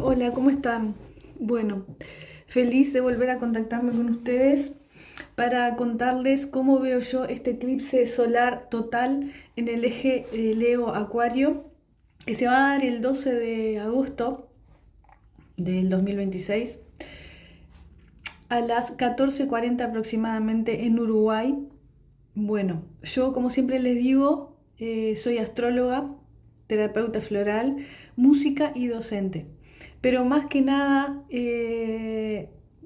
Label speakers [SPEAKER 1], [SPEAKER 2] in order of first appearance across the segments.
[SPEAKER 1] Hola, ¿cómo están? Bueno, feliz de volver a contactarme con ustedes para contarles cómo veo yo este eclipse solar total en el eje Leo Acuario que se va a dar el 12 de agosto del 2026 a las 14:40 aproximadamente en Uruguay. Bueno, yo como siempre les digo, soy astróloga, terapeuta floral, música y docente. Pero más que nada,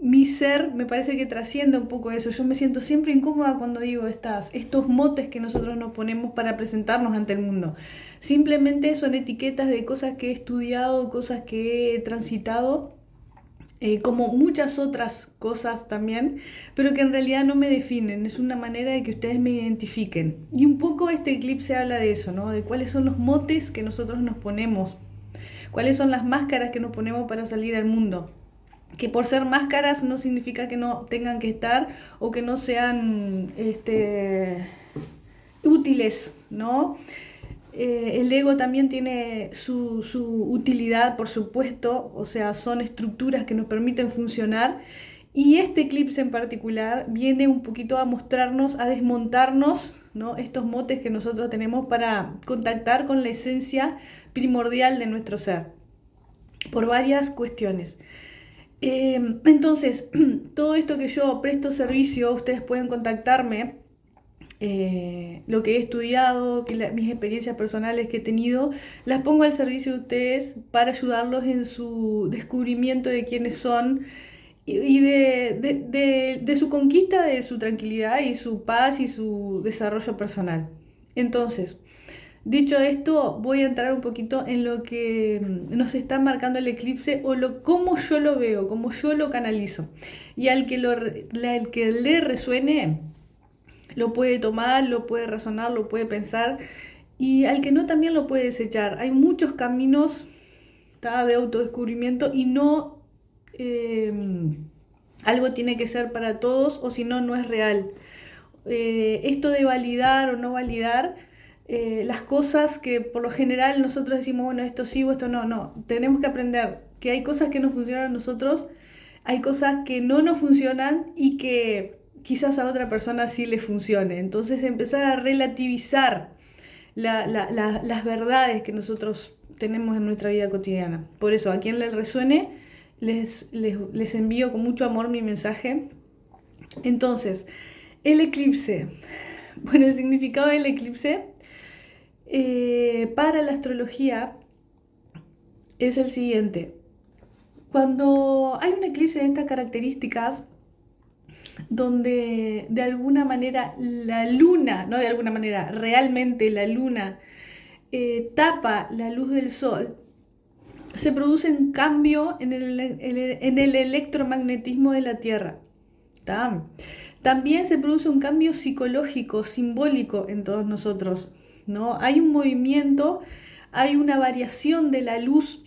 [SPEAKER 1] mi ser me parece que trasciende un poco eso. Yo me siento siempre incómoda cuando digo estos motes que nosotros nos ponemos para presentarnos ante el mundo. Simplemente son etiquetas de cosas que he estudiado, cosas que he transitado, como muchas otras cosas también, pero que en realidad no me definen, es una manera de que ustedes me identifiquen. Y un poco este eclipse habla de eso, ¿no? De cuáles son los motes que nosotros nos ponemos, cuáles son las máscaras que nos ponemos para salir al mundo. Que por ser máscaras no significa que no tengan que estar o que no sean útiles, ¿no? El ego también tiene su utilidad, por supuesto, o sea, son estructuras que nos permiten funcionar. Y este eclipse en particular viene un poquito a mostrarnos, a desmontarnos, ¿no? Estos motes que nosotros tenemos para contactar con la esencia primordial de nuestro ser, por varias cuestiones. Entonces, todo esto que yo presto servicio, ustedes pueden contactarme, lo que he estudiado, mis experiencias personales que he tenido, las pongo al servicio de ustedes para ayudarlos en su descubrimiento de quiénes son y de su conquista, de su tranquilidad y su paz y su desarrollo personal. Entonces, dicho esto, voy a entrar un poquito en lo que nos está marcando el eclipse o cómo yo lo veo, cómo yo lo canalizo. Y al que le resuene, lo puede tomar, lo puede razonar, lo puede pensar, y al que no también lo puede desechar. Hay muchos caminos, ¿tá?, de autodescubrimiento y no eh, algo tiene que ser para todos o si no, no es real. Esto de validar o no validar las cosas que por lo general nosotros decimos, bueno, esto sí o esto no, no. Tenemos que aprender que hay cosas que nos funcionan a nosotros, hay cosas que no nos funcionan y que quizás a otra persona sí le funcione. Entonces empezar a relativizar las verdades que nosotros tenemos en nuestra vida cotidiana. Por eso, a quien le resuene, les envío con mucho amor mi mensaje. Entonces, el eclipse. Bueno, el significado del eclipse para la astrología es el siguiente. Cuando hay un eclipse de estas características, donde de alguna manera la luna, no de alguna manera, realmente la luna tapa la luz del sol, se produce un cambio en el electromagnetismo de la Tierra. ¿Tá? También se produce un cambio psicológico, simbólico en todos nosotros, ¿no? Hay un movimiento, hay una variación de la luz,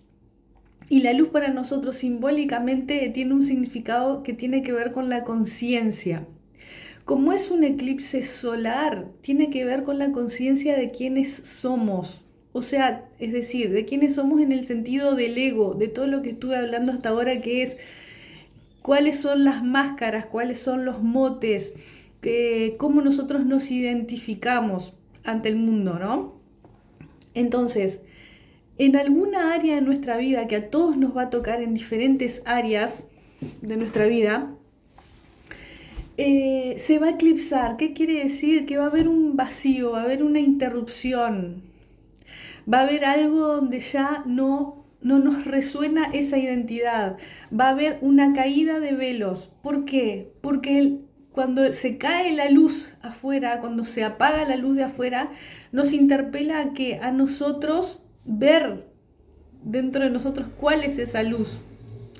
[SPEAKER 1] y la luz para nosotros simbólicamente tiene un significado que tiene que ver con la conciencia. Como es un eclipse solar, tiene que ver con la conciencia de quiénes somos. O sea, es decir, de quiénes somos en el sentido del ego, de todo lo que estuve hablando hasta ahora, que es cuáles son las máscaras, cuáles son los motes, cómo nosotros nos identificamos ante el mundo, ¿no? Entonces, en alguna área de nuestra vida, que a todos nos va a tocar en diferentes áreas de nuestra vida, se va a eclipsar. ¿Qué quiere decir? Que va a haber un vacío, va a haber una interrupción, va a haber algo donde ya no nos resuena esa identidad, va a haber una caída de velos. ¿Por qué? Porque cuando se cae la luz afuera, cuando se apaga la luz de afuera, nos interpela a nosotros ver dentro de nosotros cuál es esa luz,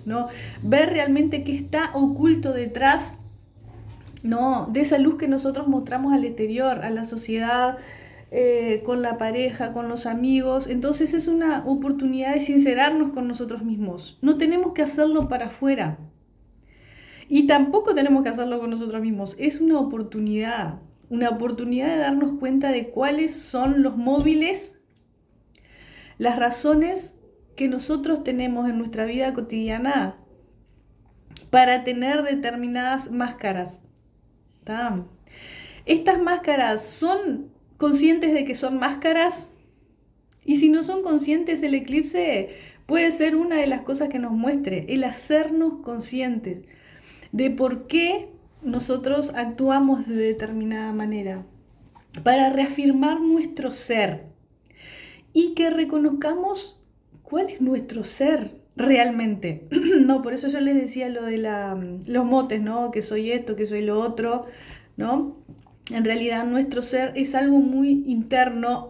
[SPEAKER 1] ¿no? Ver realmente qué está oculto detrás, ¿no?, de esa luz que nosotros mostramos al exterior, a la sociedad, con la pareja, con los amigos. Entonces es una oportunidad de sincerarnos con nosotros mismos. No tenemos que hacerlo para afuera y tampoco tenemos que hacerlo con nosotros mismos. Es una oportunidad de darnos cuenta de cuáles son los móviles, las razones que nosotros tenemos en nuestra vida cotidiana para tener determinadas máscaras. ¿Tá? Estas máscaras son conscientes de que son máscaras, y si no son conscientes, el eclipse puede ser una de las cosas que nos muestre, el hacernos conscientes de por qué nosotros actuamos de determinada manera, para reafirmar nuestro ser y que reconozcamos cuál es nuestro ser realmente. No, por eso yo les decía lo de los motes, ¿no? Que soy esto, que soy lo otro, ¿no? En realidad nuestro ser es algo muy interno,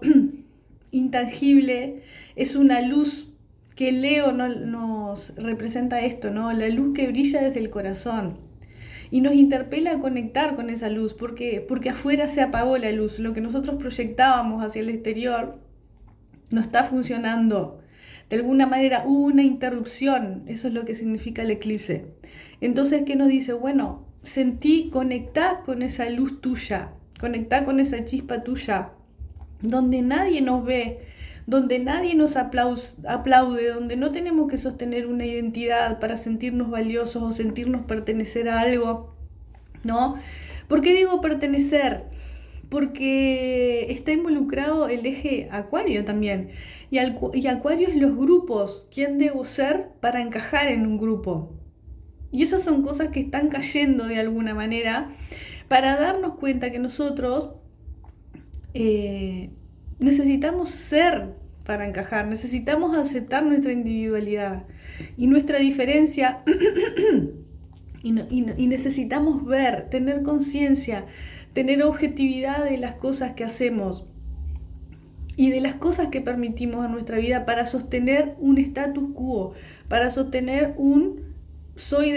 [SPEAKER 1] intangible, es una luz que Leo nos representa esto, ¿no? La luz que brilla desde el corazón y nos interpela a conectar con esa luz, porque afuera se apagó la luz, lo que nosotros proyectábamos hacia el exterior no está funcionando. De alguna manera hubo una interrupción, eso es lo que significa el eclipse. Entonces, ¿qué nos dice? Bueno, conectá con esa luz tuya, conectá con esa chispa tuya, donde nadie nos ve, donde nadie nos aplaude, donde no tenemos que sostener una identidad para sentirnos valiosos o sentirnos pertenecer a algo, ¿no? ¿Por qué digo pertenecer? Porque está involucrado el eje Acuario también. Y Acuario es los grupos. ¿Quién debo ser para encajar en un grupo? Y esas son cosas que están cayendo de alguna manera para darnos cuenta que nosotros necesitamos ser para encajar, necesitamos aceptar nuestra individualidad y nuestra diferencia y necesitamos ver, tener conciencia, tener objetividad de las cosas que hacemos y de las cosas que permitimos en nuestra vida para sostener un status quo, para sostener un soy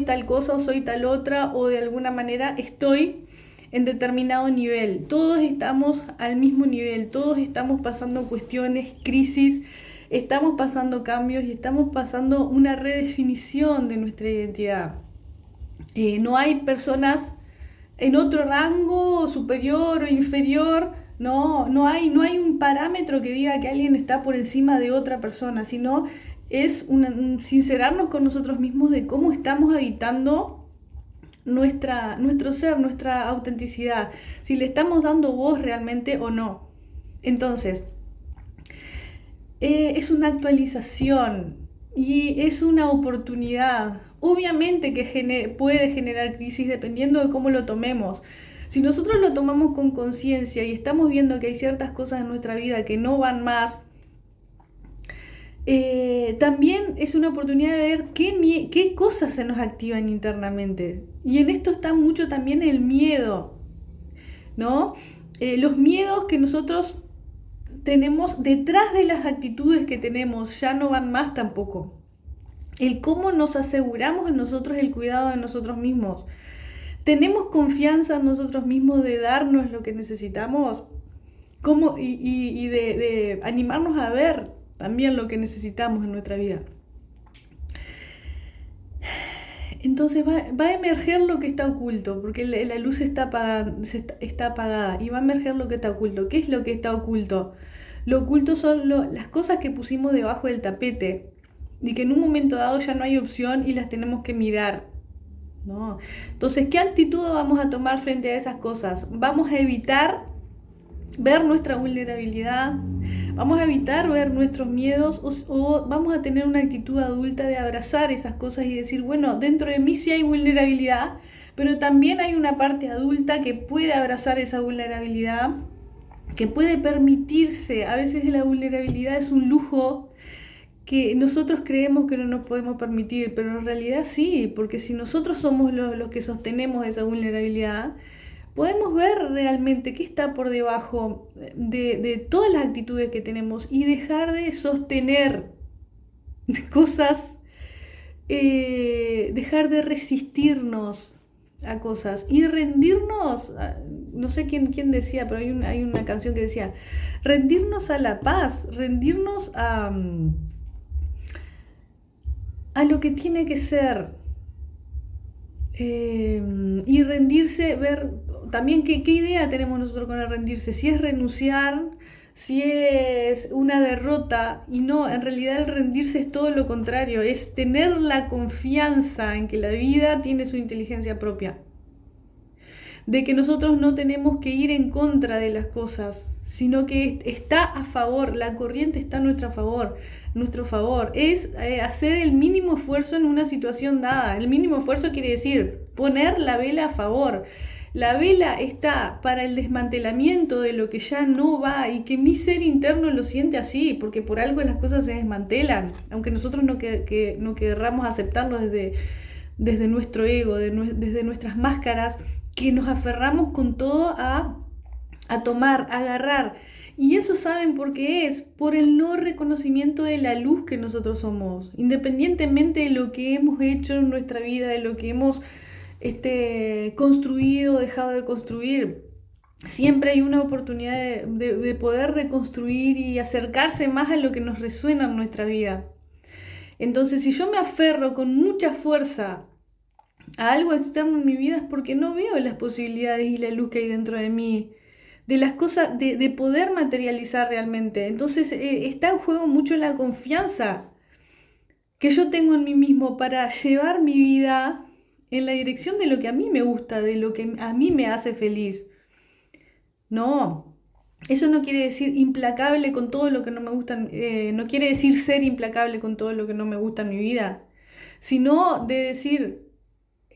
[SPEAKER 1] tal cosa o soy tal otra, o de alguna manera estoy en determinado nivel. Todos estamos al mismo nivel, todos estamos pasando cuestiones, crisis, estamos pasando cambios y estamos pasando una redefinición de nuestra identidad. No hay personas en otro rango superior o inferior, no hay un parámetro que diga que alguien está por encima de otra persona, sino es sincerarnos con nosotros mismos de cómo estamos habitando nuestro ser, nuestra autenticidad, si le estamos dando voz realmente o no. Entonces, es una actualización y es una oportunidad. Obviamente que puede generar crisis dependiendo de cómo lo tomemos. Si nosotros lo tomamos con conciencia y estamos viendo que hay ciertas cosas en nuestra vida que no van más, también es una oportunidad de ver qué cosas se nos activan internamente. Y en esto está mucho también el miedo, ¿no? Los miedos que nosotros tenemos detrás de las actitudes que tenemos ya no van más tampoco. El cómo nos aseguramos en nosotros el cuidado de nosotros mismos. ¿Tenemos confianza en nosotros mismos de darnos lo que necesitamos? Y de animarnos a ver también lo que necesitamos en nuestra vida. Entonces va a emerger lo que está oculto, porque la luz está apagada y va a emerger lo que está oculto. ¿Qué es lo que está oculto? Lo oculto son las cosas que pusimos debajo del tapete y que en un momento dado ya no hay opción y las tenemos que mirar, ¿no? Entonces, ¿qué actitud vamos a tomar frente a esas cosas? Vamos a evitar ver nuestra vulnerabilidad, vamos a evitar ver nuestros miedos o vamos a tener una actitud adulta de abrazar esas cosas y decir, bueno, dentro de mí sí hay vulnerabilidad, pero también hay una parte adulta que puede abrazar esa vulnerabilidad, que puede permitirse. A veces la vulnerabilidad es un lujo que nosotros creemos que no nos podemos permitir, pero en realidad sí, porque si nosotros somos los que sostenemos esa vulnerabilidad, podemos ver realmente qué está por debajo de todas las actitudes que tenemos y dejar de sostener cosas, dejar de resistirnos a cosas y rendirnos. No sé quién decía, pero hay una canción que decía, rendirnos a la paz, rendirnos a lo que tiene que ser. Y rendirse, ver también qué idea tenemos nosotros con el rendirse, si es renunciar, si es una derrota, y no, en realidad el rendirse es todo lo contrario, es tener la confianza en que la vida tiene su inteligencia propia, de que nosotros no tenemos que ir en contra de las cosas, sino que está a favor, la corriente está a nuestro favor, es hacer el mínimo esfuerzo en una situación dada. El mínimo esfuerzo quiere decir poner la vela a favor. La vela está para el desmantelamiento de lo que ya no va, y que mi ser interno lo siente así, porque por algo las cosas se desmantelan, aunque nosotros no querramos aceptarlo desde nuestro ego, desde nuestras máscaras, que nos aferramos con todo a tomar, a agarrar. Y eso, ¿saben por qué es? Por el no reconocimiento de la luz que nosotros somos. Independientemente de lo que hemos hecho en nuestra vida, de lo que hemos construido, dejado de construir, siempre hay una oportunidad de poder reconstruir y acercarse más a lo que nos resuena en nuestra vida. Entonces, si yo me aferro con mucha fuerza a algo externo en mi vida, es porque no veo las posibilidades y la luz que hay dentro de mí, de las cosas, de poder materializar realmente. Entonces está en juego mucho la confianza que yo tengo en mí mismo para llevar mi vida en la dirección de lo que a mí me gusta, de lo que a mí me hace feliz. No, eso no quiere decir implacable con todo lo que no me gusta, no quiere decir ser implacable con todo lo que no me gusta en mi vida, sino de decir,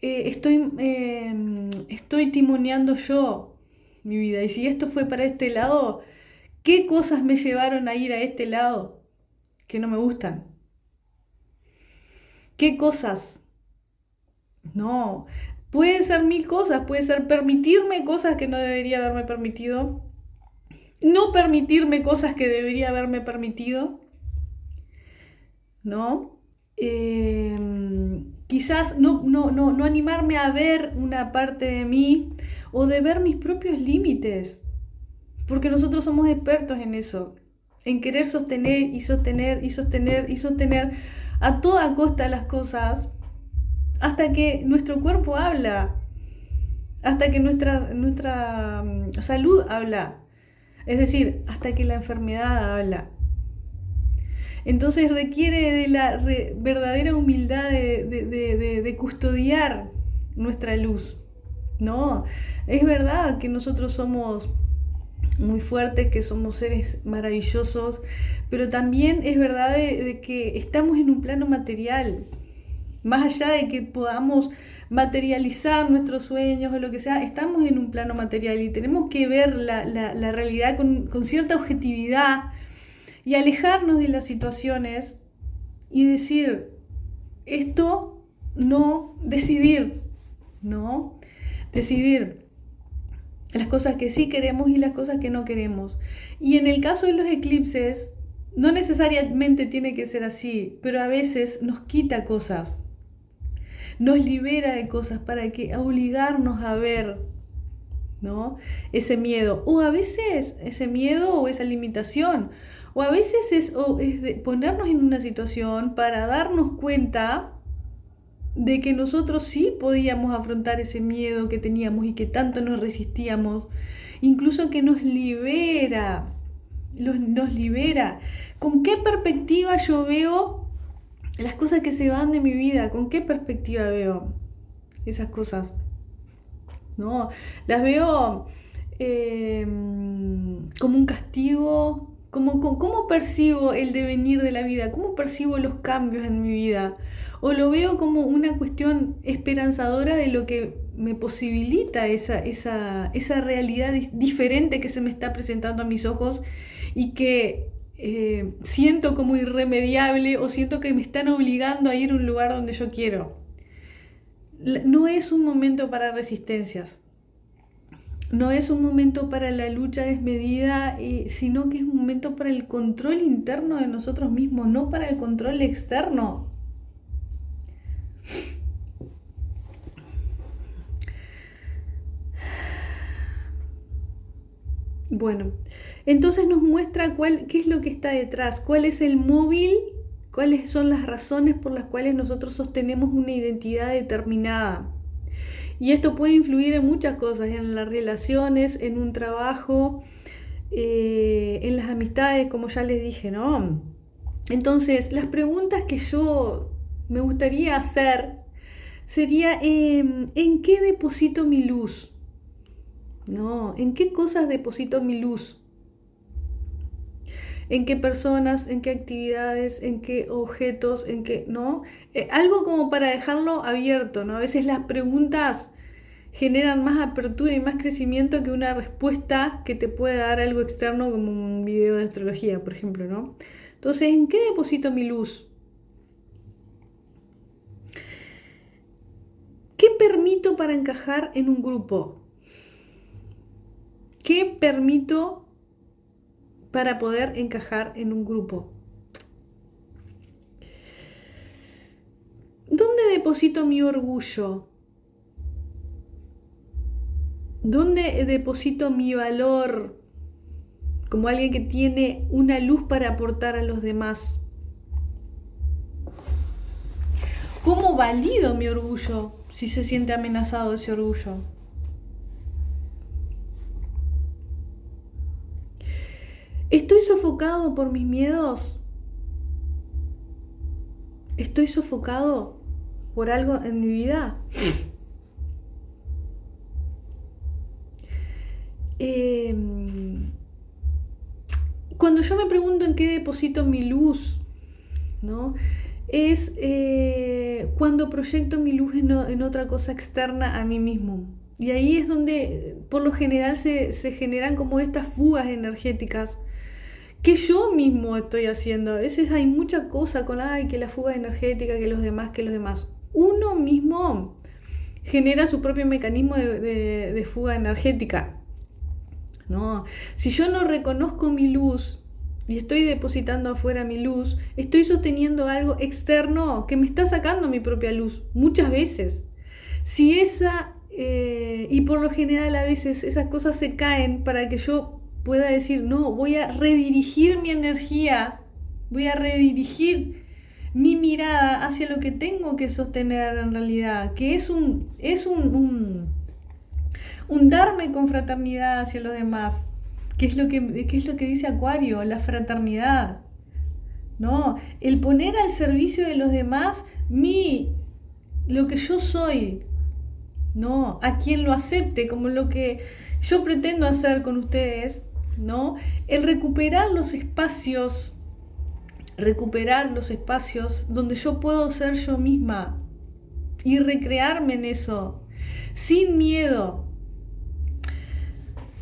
[SPEAKER 1] estoy timoneando yo mi vida, y si esto fue para este lado, ¿qué cosas me llevaron a ir a este lado que no me gustan? ¿Qué cosas? No, pueden ser mil cosas, puede ser permitirme cosas que no debería haberme permitido, no permitirme cosas que debería haberme permitido, ¿no? Quizás no animarme a ver una parte de mí, o de ver mis propios límites, porque nosotros somos expertos en eso, en querer sostener y sostener y sostener y sostener a toda costa las cosas, hasta que nuestro cuerpo habla, hasta que nuestra salud habla, es decir, hasta que la enfermedad habla. Entonces requiere de la verdadera humildad de custodiar nuestra luz. No, es verdad que nosotros somos muy fuertes, que somos seres maravillosos, pero también es verdad de que estamos en un plano material. Más allá de que podamos materializar nuestros sueños o lo que sea, estamos en un plano material y tenemos que ver la realidad con cierta objetividad, y alejarnos de las situaciones y decir, esto no, decidir las cosas que sí queremos y las cosas que no queremos. Y en el caso de los eclipses, no necesariamente tiene que ser así, pero a veces nos quita cosas, nos libera de cosas para que obligarnos a ver, ¿no?, ese miedo, o a veces ese miedo o esa limitación, o a veces es de ponernos en una situación para darnos cuenta de que nosotros sí podíamos afrontar ese miedo que teníamos y que tanto nos resistíamos, incluso que nos libera. ¿Con qué perspectiva yo veo las cosas que se van de mi vida? ¿Con qué perspectiva veo esas cosas? No, las veo como un castigo. ¿Cómo percibo el devenir de la vida? ¿Cómo percibo los cambios en mi vida? ¿O lo veo como una cuestión esperanzadora de lo que me posibilita esa realidad diferente que se me está presentando a mis ojos, y que siento como irremediable, o siento que me están obligando a ir a un lugar donde yo quiero? No es un momento para resistencias. No es un momento para la lucha desmedida, sino que es un momento para el control interno de nosotros mismos, no para el control externo. Bueno, entonces nos muestra qué es lo que está detrás, cuál es el móvil, cuáles son las razones por las cuales nosotros sostenemos una identidad determinada. Y esto puede influir en muchas cosas, en las relaciones, en un trabajo, en las amistades, como ya les dije, ¿no? Entonces, las preguntas que yo me gustaría hacer sería, ¿en qué deposito mi luz? ¿No? ¿En qué cosas deposito mi luz? ¿En qué personas, en qué actividades, en qué objetos, en qué, ¿no? Algo como para dejarlo abierto, ¿no? A veces las preguntas generan más apertura y más crecimiento que una respuesta que te puede dar algo externo como un video de astrología, por ejemplo, ¿no? Entonces, ¿en qué deposito mi luz? ¿Qué permito para encajar en un grupo? ¿Qué permito para poder encajar en un grupo? ¿Dónde deposito mi orgullo? ¿Dónde deposito mi valor como alguien que tiene una luz para aportar a los demás? ¿Cómo valido mi orgullo si se siente amenazado ese orgullo? ¿Estoy sofocado por mis miedos? ¿Estoy sofocado por algo en mi vida? Cuando yo me pregunto en qué deposito mi luz, ¿no? Es cuando proyecto mi luz en otra cosa externa a mí mismo. Y ahí es donde por lo general se generan como estas fugas energéticas que yo mismo estoy haciendo. A veces hay mucha cosa con, ay, que la fuga energética, que los demás. Uno mismo genera su propio mecanismo de fuga energética, ¿no? Si yo no reconozco mi luz y estoy depositando afuera mi luz, estoy sosteniendo algo externo que me está sacando mi propia luz, muchas veces. Si y por lo general a veces esas cosas se caen para que yo pueda decir, no, voy a redirigir mi energía, voy a redirigir mi mirada hacia lo que tengo que sostener en realidad, que es un darme con fraternidad hacia los demás. ¿Qué es lo que dice Acuario? La fraternidad, ¿no? El poner al servicio de los demás lo que yo soy, ¿no? A quien lo acepte, como lo que yo pretendo hacer con ustedes, ¿no? El recuperar los espacios donde yo puedo ser yo misma y recrearme en eso, sin miedo.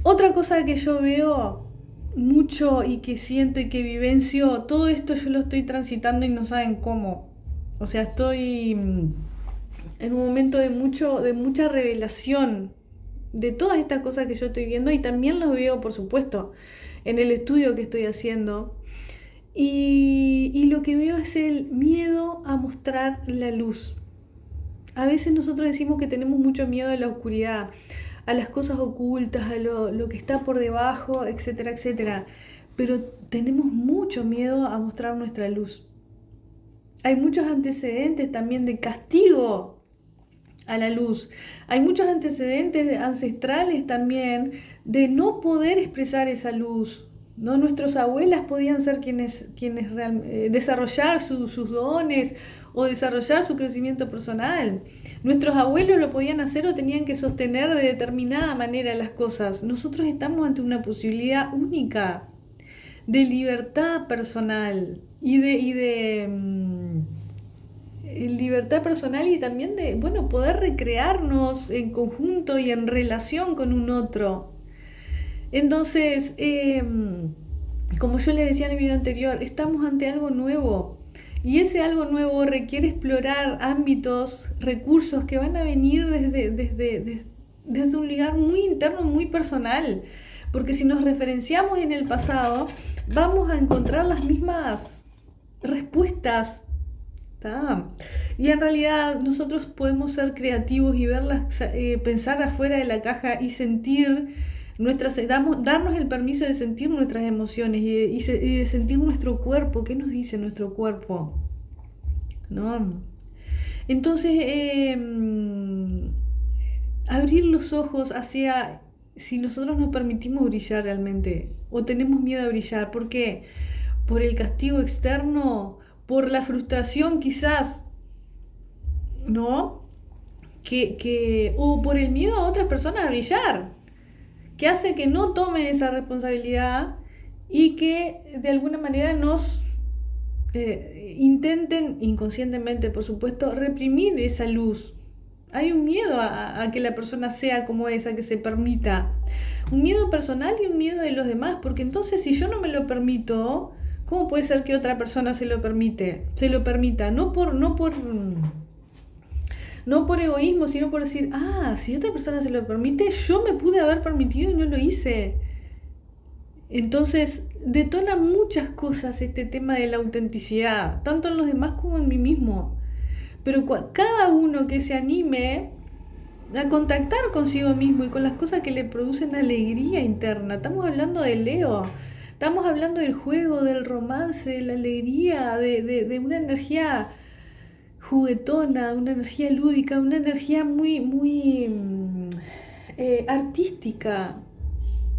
[SPEAKER 1] Otra cosa que yo veo mucho y que siento y que vivencio, todo esto yo lo estoy transitando y no saben cómo. O sea, estoy en un momento de mucha revelación de todas estas cosas que yo estoy viendo, y también los veo, por supuesto, en el estudio que estoy haciendo. Y lo que veo es el miedo a mostrar la luz. A veces nosotros decimos que tenemos mucho miedo a la oscuridad, a las cosas ocultas, a lo que está por debajo, etcétera, etcétera. Pero tenemos mucho miedo a mostrar nuestra luz. Hay muchos antecedentes también de castigo a la luz. Hay muchos antecedentes ancestrales también de no poder expresar esa luz, ¿no? Nuestras abuelas podían ser quienes desarrollar sus dones o desarrollar su crecimiento personal. Nuestros abuelos lo podían hacer o tenían que sostener de determinada manera las cosas. Nosotros estamos ante una posibilidad única de libertad personal y de libertad personal, y también de, bueno, poder recrearnos en conjunto y en relación con un otro. Entonces, como yo les decía en el video anterior, estamos ante algo nuevo, y ese algo nuevo requiere explorar ámbitos, recursos que van a venir desde un lugar muy interno, muy personal, porque si nos referenciamos en el pasado, vamos a encontrar las mismas respuestas. Y en realidad nosotros podemos ser creativos y pensar afuera de la caja y sentir darnos el permiso de sentir nuestras emociones y de sentir nuestro cuerpo. ¿Qué nos dice nuestro cuerpo? ¿No? Entonces, abrir los ojos hacia si nosotros nos permitimos brillar realmente o tenemos miedo a brillar. ¿Por qué? Por el castigo externo, por la frustración quizás, ¿no? O por el miedo a otras personas a brillar, que hace que no tomen esa responsabilidad y que de alguna manera nos intenten, inconscientemente por supuesto, reprimir esa luz. Hay un miedo a que la persona sea como esa, que se permita. Un miedo personal y un miedo de los demás, porque entonces si yo no me lo permito, ¿cómo puede ser que otra persona se lo permita? No por egoísmo, sino por decir, si otra persona se lo permite, yo me pude haber permitido y no lo hice. Entonces, detona muchas cosas este tema de la autenticidad, tanto en los demás como en mí mismo. Pero cada uno que se anime a contactar consigo mismo y con las cosas que le producen alegría interna. Estamos hablando de Leo, estamos hablando del juego, del romance, de la alegría, de una energía juguetona, una energía lúdica, una energía muy artística,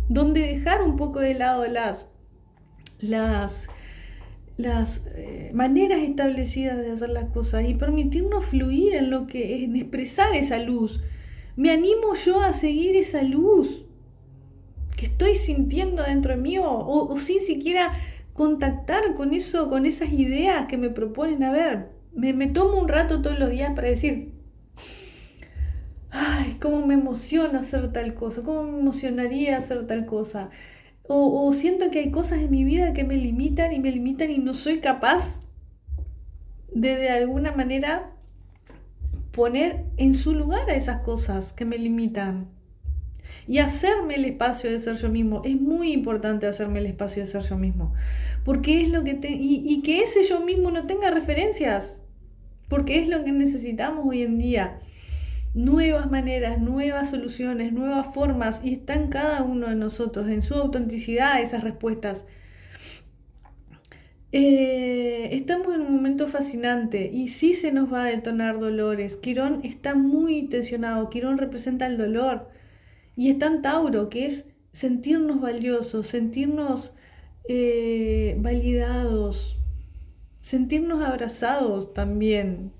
[SPEAKER 1] donde dejar un poco de lado las maneras establecidas de hacer las cosas y permitirnos fluir en expresar esa luz. Me animo yo a seguir esa luz que estoy sintiendo dentro de mí o sin siquiera contactar con eso, con esas ideas que me proponen. A ver, me tomo un rato todos los días para decir, ay, cómo me emociona hacer tal cosa, cómo me emocionaría hacer tal cosa. O siento que hay cosas en mi vida que me limitan y no soy capaz de alguna manera poner en su lugar a esas cosas que me limitan. Y hacerme el espacio de ser yo mismo. Es muy importante hacerme el espacio de ser yo mismo. Porque es lo que y que ese yo mismo no tenga referencias. Porque es lo que necesitamos hoy en día. Nuevas maneras, nuevas soluciones, nuevas formas, y está en cada uno de nosotros, en su autenticidad, esas respuestas. Estamos en un momento fascinante y sí se nos va a detonar dolores. Quirón está muy tensionado, Quirón representa el dolor y está en Tauro, que es sentirnos valiosos, sentirnos validados, sentirnos abrazados también,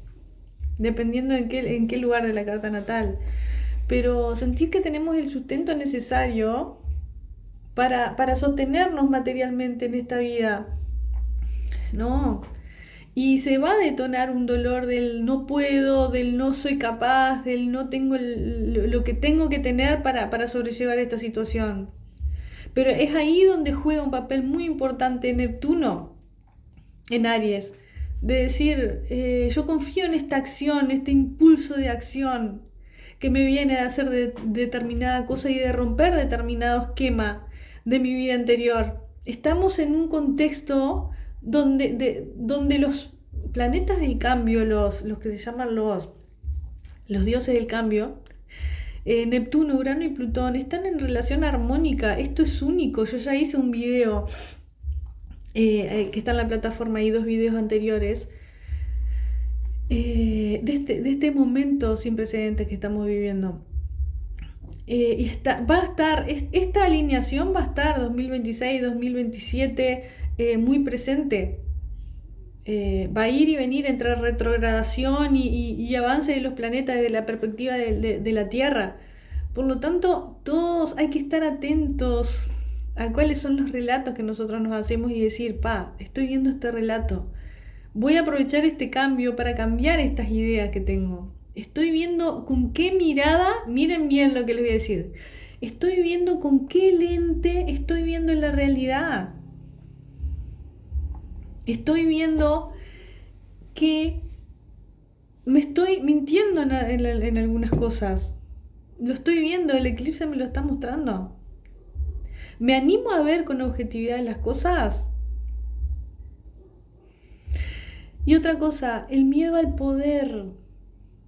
[SPEAKER 1] dependiendo en qué lugar de la carta natal. Pero sentir que tenemos el sustento necesario para sostenernos materialmente en esta vida, ¿no? Y se va a detonar un dolor del no puedo, del no soy capaz, del no tengo lo que tengo que tener para sobrellevar esta situación. Pero es ahí donde juega un papel muy importante Neptuno en Aries, de decir, yo confío en esta acción, este impulso de acción que me viene a hacer determinada cosa y de romper determinado esquema de mi vida anterior. Estamos en un contexto donde los planetas del cambio, los que se llaman los dioses del cambio, Neptuno, Urano y Plutón, están en relación armónica. Esto es único. Yo ya hice un video que está en la plataforma y 2 videos anteriores de este momento sin precedentes que estamos viviendo. Y esta alineación va a estar 2026-2027 muy presente. Va a ir y venir entre retrogradación y avance de los planetas desde la perspectiva de la Tierra. Por lo tanto, todos hay que estar atentos a cuáles son los relatos que nosotros nos hacemos y decir, estoy viendo este relato. Voy a aprovechar este cambio para cambiar estas ideas que tengo. Estoy viendo con qué mirada, miren bien lo que les voy a decir. Estoy viendo con qué lente estoy viendo en la realidad. Estoy viendo que me estoy mintiendo en algunas cosas. Lo estoy viendo, el eclipse me lo está mostrando. ¿Me animo a ver con objetividad las cosas? Y otra cosa, el miedo al poder.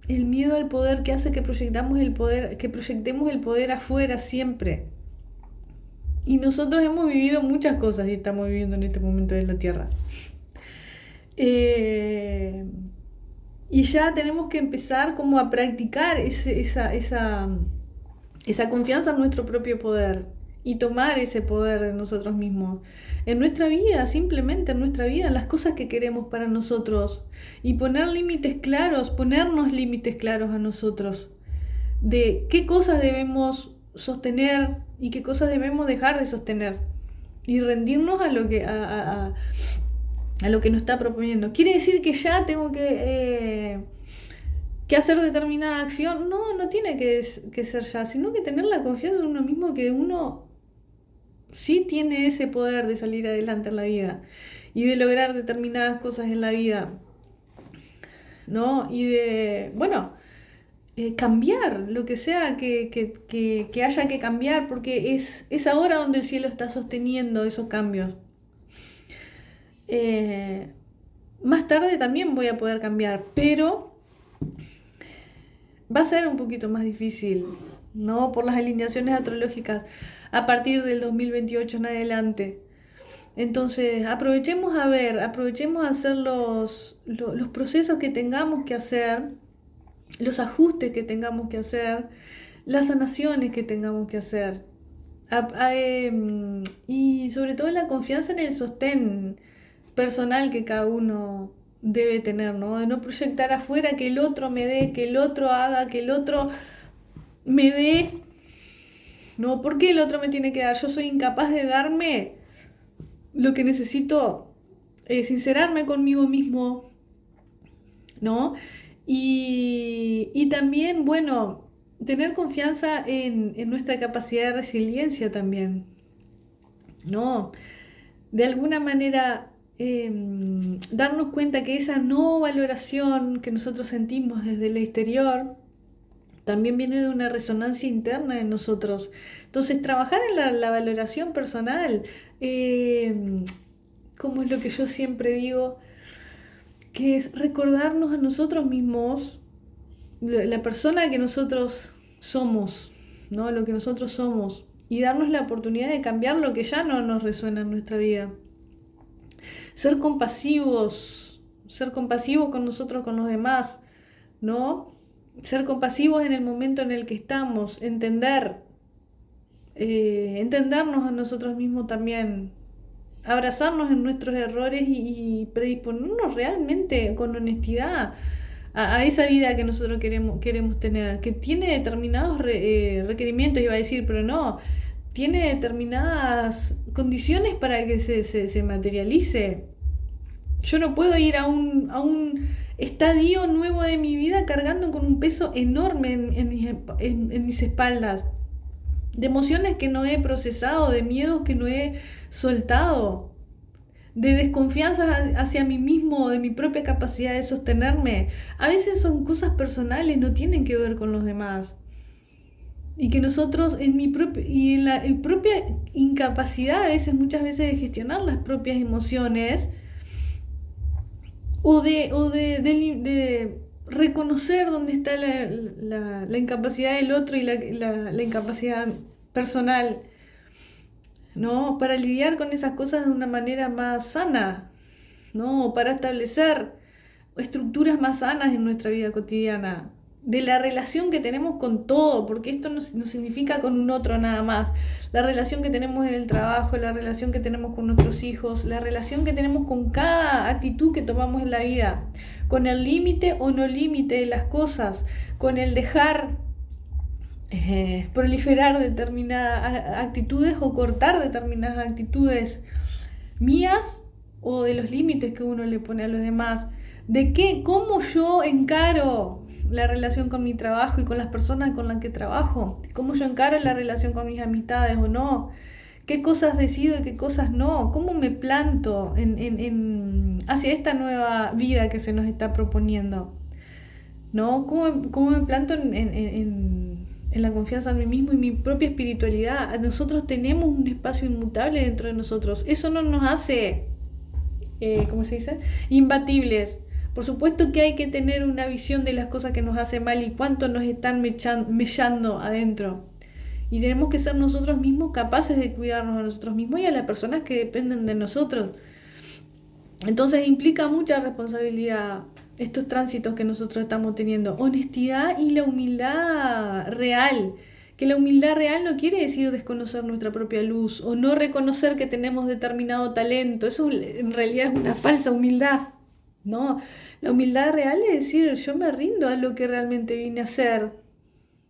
[SPEAKER 1] El miedo al poder que hace que proyectemos el poder afuera siempre. Y nosotros hemos vivido muchas cosas y estamos viviendo en este momento de la Tierra. Y ya tenemos que empezar como a practicar esa esa confianza en nuestro propio poder y tomar ese poder de nosotros mismos. En nuestra vida, simplemente en nuestra vida, en las cosas que queremos para nosotros. Y poner límites claros, ponernos límites claros a nosotros. De qué cosas debemos sostener y qué cosas debemos dejar de sostener. Y rendirnos a lo que nos está proponiendo. ¿Quiere decir que ya tengo que hacer determinada acción? No, no tiene que ser ya, sino que tener la confianza en uno mismo, que uno sí tiene ese poder de salir adelante en la vida y de lograr determinadas cosas en la vida, ¿no? Y de, bueno, cambiar lo que sea que haya que cambiar, porque es ahora donde el cielo está sosteniendo esos cambios. Más tarde también voy a poder cambiar, pero va a ser un poquito más difícil, ¿no? Por las alineaciones astrológicas a partir del 2028 en adelante. Entonces, aprovechemos a hacer los procesos que tengamos que hacer, los ajustes que tengamos que hacer, las sanaciones que tengamos que hacer. Y sobre todo la confianza en el sostén personal que cada uno debe tener, ¿no? De no proyectar afuera que el otro me dé, que el otro haga, que el otro me dé. No, ¿por qué el otro me tiene que dar? Yo soy incapaz de darme lo que necesito, sincerarme conmigo mismo, ¿no? Y también, bueno, tener confianza en nuestra capacidad de resiliencia también, ¿no? De alguna manera, darnos cuenta que esa no valoración que nosotros sentimos desde el exterior también viene de una resonancia interna en nosotros. Entonces, trabajar en la valoración personal, como es lo que yo siempre digo, que es recordarnos a nosotros mismos, la persona que nosotros somos, ¿no? Lo que nosotros somos, y darnos la oportunidad de cambiar lo que ya no nos resuena en nuestra vida. Ser compasivos con nosotros, con los demás, ¿no? Ser compasivos en el momento en el que estamos, entendernos a nosotros mismos también, abrazarnos en nuestros errores y predisponernos realmente con honestidad a esa vida que nosotros queremos tener, que tiene determinados requerimientos, iba a decir, pero no, tiene determinadas condiciones para que se materialice. Yo no puedo ir a un estadio nuevo de mi vida cargando con un peso enorme en mis espaldas, de emociones que no he procesado, de miedos que no he soltado, de desconfianza hacia mí mismo, de mi propia capacidad de sostenerme. A veces son cosas personales, no tienen que ver con los demás. Y que nosotros en la propia incapacidad muchas veces de gestionar las propias emociones, o de reconocer dónde está la incapacidad del otro y la incapacidad personal, ¿no? Para lidiar con esas cosas de una manera más sana, ¿no? Para establecer estructuras más sanas en nuestra vida cotidiana, de la relación que tenemos con todo, porque esto no significa con un otro nada más. La relación que tenemos en el trabajo, la relación que tenemos con nuestros hijos, la relación que tenemos con cada actitud que tomamos en la vida, con el límite o no límite de las cosas, con el dejar proliferar determinadas actitudes o cortar determinadas actitudes mías o de los límites que uno le pone a los demás, de cómo yo encaro la relación con mi trabajo y con las personas con las que trabajo, cómo yo encaro la relación con mis amistades o no, qué cosas decido y qué cosas no, cómo me planto hacia esta nueva vida que se nos está proponiendo, ¿no? ¿Cómo me planto en la confianza en mí mismo y mi propia espiritualidad? Nosotros tenemos un espacio inmutable dentro de nosotros. Eso no nos hace, ¿cómo se dice?, imbatibles. Por supuesto que hay que tener una visión de las cosas que nos hacen mal y cuánto nos están mellando adentro. Y tenemos que ser nosotros mismos capaces de cuidarnos a nosotros mismos y a las personas que dependen de nosotros. Entonces implica mucha responsabilidad estos tránsitos que nosotros estamos teniendo. Honestidad y la humildad real Que la humildad real no quiere decir desconocer nuestra propia luz o no reconocer que tenemos determinado talento. Eso en realidad es una falsa humildad. No, la humildad real es decir, yo me rindo a lo que realmente vine a hacer.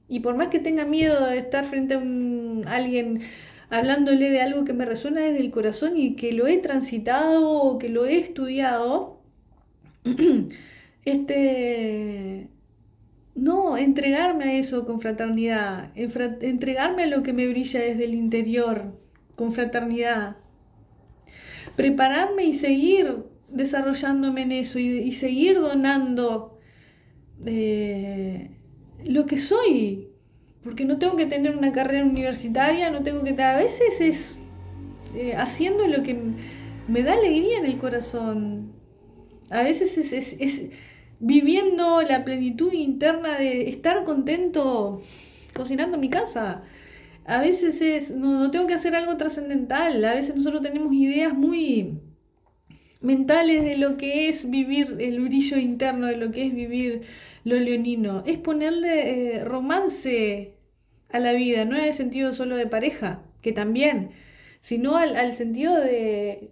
[SPEAKER 1] Y por más que tenga miedo de estar frente a alguien hablándole de algo que me resuena desde el corazón y que lo he transitado o que lo he estudiado, no, entregarme a eso con fraternidad, entregarme a lo que me brilla desde el interior con fraternidad, prepararme y seguir desarrollándome en eso y seguir donando lo que soy, porque no tengo que tener una carrera universitaria, no tengo que... A veces es haciendo lo que me da alegría en el corazón, a veces es viviendo la plenitud interna de estar contento cocinando en mi casa. A veces no tengo que hacer algo trascendental, a veces nosotros tenemos ideas muy mentales de lo que es vivir el brillo interno, de lo que es vivir lo leonino. Es ponerle romance a la vida, no en el sentido solo de pareja, que también, sino al sentido de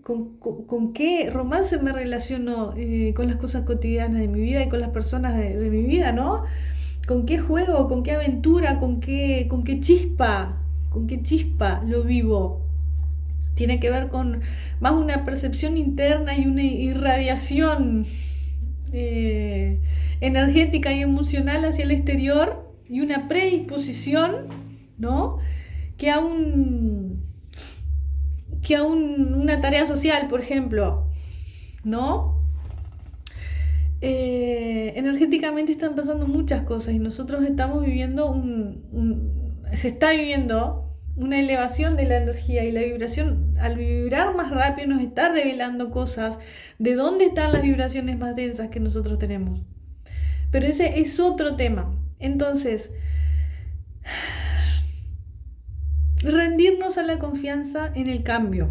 [SPEAKER 1] con qué romance me relaciono con las cosas cotidianas de mi vida y con las personas de mi vida, ¿no? ¿Con qué juego, con qué aventura, con qué chispa lo vivo? Tiene que ver con más una percepción interna y una irradiación energética y emocional hacia el exterior y una predisposición, ¿no? que a una tarea social, por ejemplo, ¿no? Energéticamente están pasando muchas cosas y nosotros estamos viviendo se está viviendo una elevación de la energía y la vibración, al vibrar más rápido, nos está revelando cosas de dónde están las vibraciones más densas que nosotros tenemos. Pero ese es otro tema. Entonces, rendirnos a la confianza en el cambio,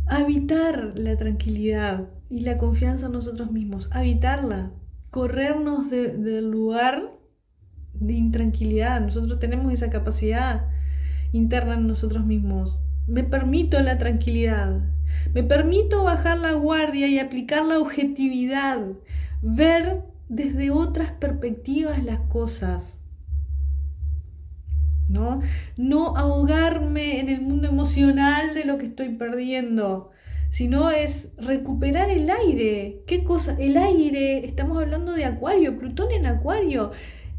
[SPEAKER 1] habitar la tranquilidad y la confianza en nosotros mismos, habitarla, corrernos del lugar de intranquilidad. Nosotros tenemos esa capacidad interna en nosotros mismos. Me permito la tranquilidad, me permito bajar la guardia y aplicar la objetividad, ver desde otras perspectivas las cosas. No ahogarme en el mundo emocional de lo que estoy perdiendo, sino es recuperar el aire. ¿Qué cosa? El aire, estamos hablando de Acuario, Plutón en Acuario.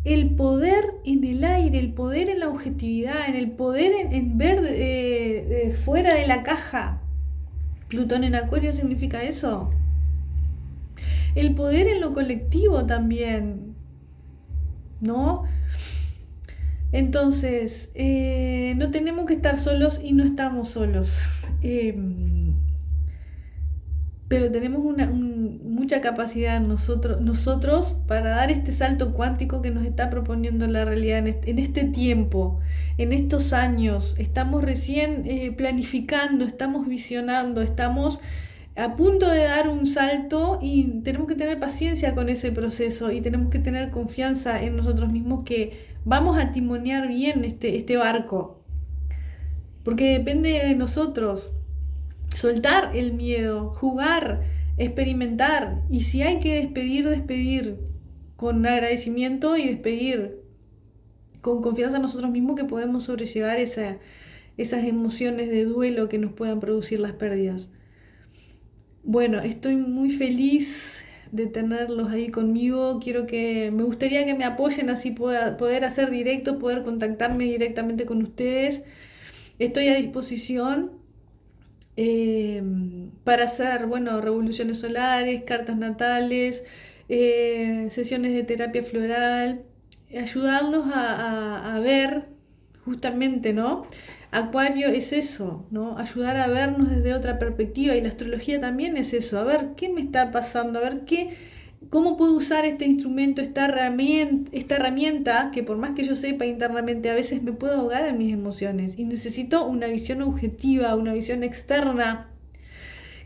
[SPEAKER 1] El poder en el aire, el poder en la objetividad, en el poder en ver fuera de la caja. Plutón en Acuario significa eso. El poder en lo colectivo también, ¿no? Entonces, no tenemos que estar solos y no estamos solos. Pero tenemos mucha capacidad nosotros para dar este salto cuántico que nos está proponiendo la realidad en este tiempo, en estos años. Estamos recién planificando, estamos visionando, estamos a punto de dar un salto y tenemos que tener paciencia con ese proceso y tenemos que tener confianza en nosotros mismos que vamos a timonear bien este barco, porque depende de nosotros. Soltar el miedo, jugar, experimentar, y si hay que despedir con agradecimiento y despedir con confianza en nosotros mismos que podemos sobrellevar esas emociones de duelo que nos puedan producir las pérdidas. Bueno, estoy muy feliz de tenerlos ahí conmigo. Me gustaría que me apoyen, así poder hacer directos, poder contactarme directamente con ustedes. Estoy a disposición para hacer, revoluciones solares, cartas natales, sesiones de terapia floral, ayudarnos a ver justamente, ¿no? Acuario es eso, ¿no? Ayudar a vernos desde otra perspectiva, y la astrología también es eso, a ver qué me está pasando, a ver cómo puedo usar este instrumento, esta herramienta que por más que yo sepa internamente, a veces me puedo ahogar en mis emociones y necesito una visión objetiva, una visión externa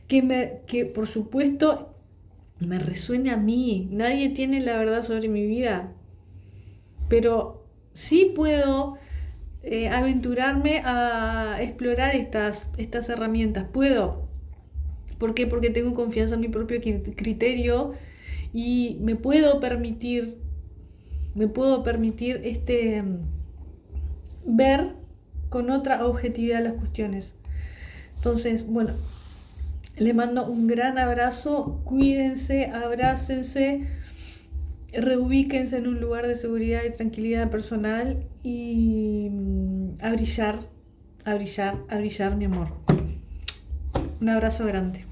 [SPEAKER 1] que por supuesto me resuene a mí. Nadie tiene la verdad sobre mi vida. pero sí puedo aventurarme a explorar estas herramientas. Puedo. ¿Por qué? Porque tengo confianza en mi propio criterio y me puedo permitir ver con otra objetividad las cuestiones. Entonces, bueno, les mando un gran abrazo, cuídense, abrácense, reubíquense en un lugar de seguridad y tranquilidad personal y a brillar, a brillar, a brillar, mi amor. Un abrazo grande.